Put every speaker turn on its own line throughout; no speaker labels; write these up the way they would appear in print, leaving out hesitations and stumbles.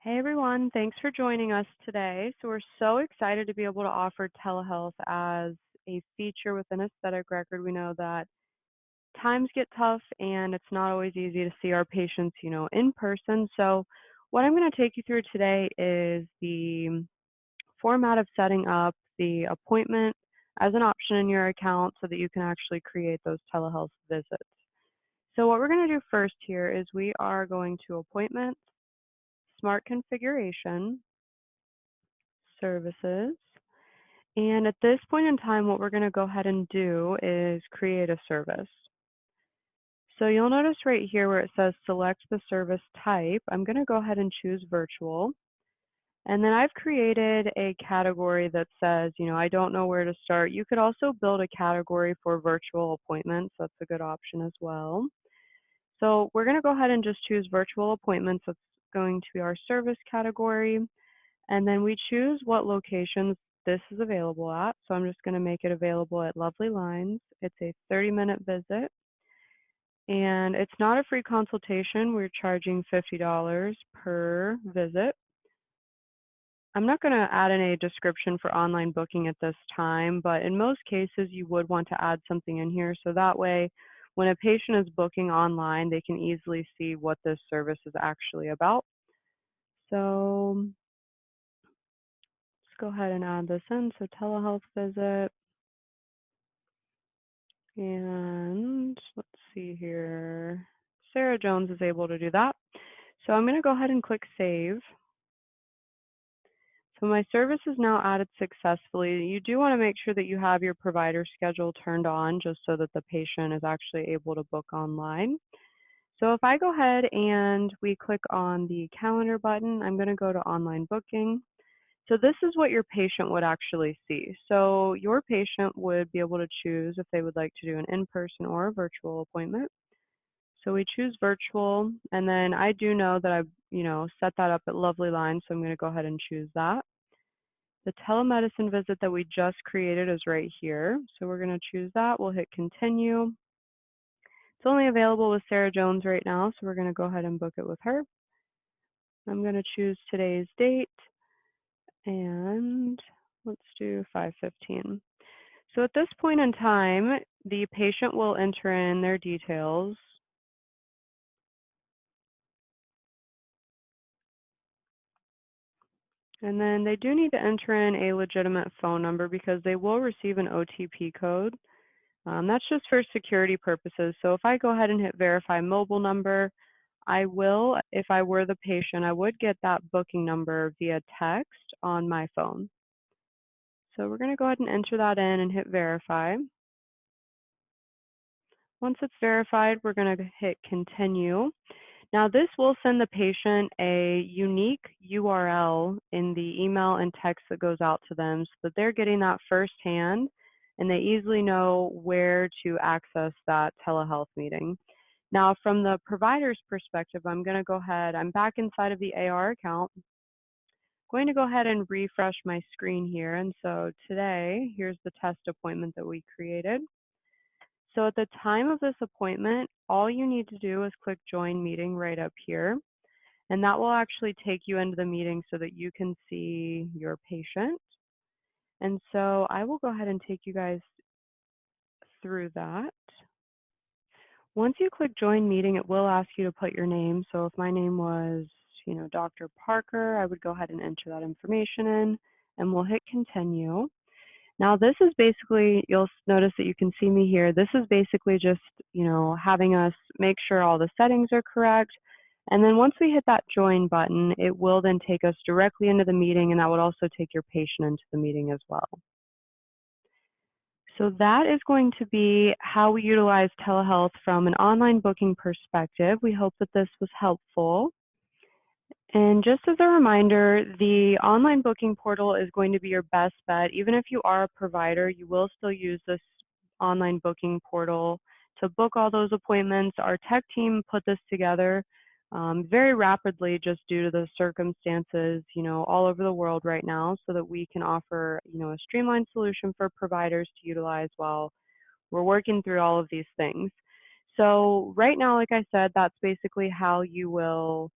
Hey everyone, thanks for joining us today. So we're so excited to be able to offer telehealth as a feature within aesthetic record. We know that times get tough and it's not always easy to see our patients, in person. So what I'm going to take you through today is the format of setting up the appointment as an option in your account so that you can actually create those telehealth visits. So what we're going to do first here is we are going to appointments, smart configuration, services. And at this point in time, what we're going to go ahead and do is create a service. So you'll notice right here where it says select the service type, I'm going to go ahead and choose virtual. And then I've created a category that says, I don't know where to start. You could also build a category for virtual appointments. That's a good option as well. So we're going to go ahead and just choose virtual appointments. That's going to be our service category. And then we choose what locations this is available at. So I'm just going to make it available at Lovely Lines. It's a 30-minute visit. And it's not a free consultation. We're charging $50 per visit. I'm not going to add in a description for online booking at this time, but in most cases you would want to add something in here so that way when a patient is booking online, they can easily see what this service is actually about. So let's go ahead and add this in. So telehealth visit. And let's see here. Sarah Jones is able to do that. So I'm going to go ahead and click save. So my service is now added successfully. You do want to make sure that you have your provider schedule turned on just so that the patient is actually able to book online. So if I go ahead and we click on the calendar button, I'm going to go to online booking. So this is what your patient would actually see. So your patient would be able to choose if they would like to do an in-person or a virtual appointment. So we choose virtual, and then I do know that I've, set that up at Lovely Line, so I'm going to go ahead and choose that. The telemedicine visit that we just created is right here. So we're going to choose that. We'll hit continue. It's only available with Sarah Jones right now, so we're going to go ahead and book it with her. I'm going to choose today's date, and let's do 5/15. So at this point in time, the patient will enter in their details. And then they do need to enter in a legitimate phone number because they will receive an OTP code. That's just for security purposes. So if I go ahead and hit verify mobile number, I will, if I were the patient, I would get that booking number via text on my phone. So we're going to go ahead and enter that in and hit verify. Once it's verified, we're going to hit continue. Now this will send the patient a unique URL in the email and text that goes out to them so that they're getting that firsthand and they easily know where to access that telehealth meeting. Now from the provider's perspective, I'm going to go ahead, I'm back inside of the AR account. I'm going to go ahead and refresh my screen here. And so today, here's the test appointment that we created. So at the time of this appointment, all you need to do is click join meeting right up here. And that will actually take you into the meeting so that you can see your patient. And so I will go ahead and take you guys through that. Once you click join meeting, it will ask you to put your name. So if my name was, Dr. Parker, I would go ahead and enter that information in and we'll hit continue. Now this is basically, you'll notice that you can see me here. This is basically just, having us make sure all the settings are correct. And then once we hit that join button, it will then take us directly into the meeting, and that would also take your patient into the meeting as well. So that is going to be how we utilize telehealth from an online booking perspective. We hope that this was helpful. And just as a reminder, the online booking portal is going to be your best bet. Even if you are a provider, you will still use this online booking portal to book all those appointments. Our tech team put this together very rapidly just due to the circumstances, all over the world right now so that we can offer, a streamlined solution for providers to utilize while we're working through all of these things. So right now, like I said, that's basically how you will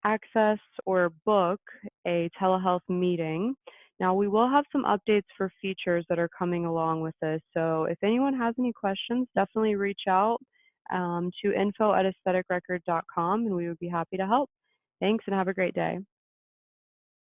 access or book a telehealth meeting. Now, we will have some updates for features that are coming along with this. So, if anyone has any questions, definitely reach out to info@aestheticrecord.com and we would be happy to help. Thanks and have a great day.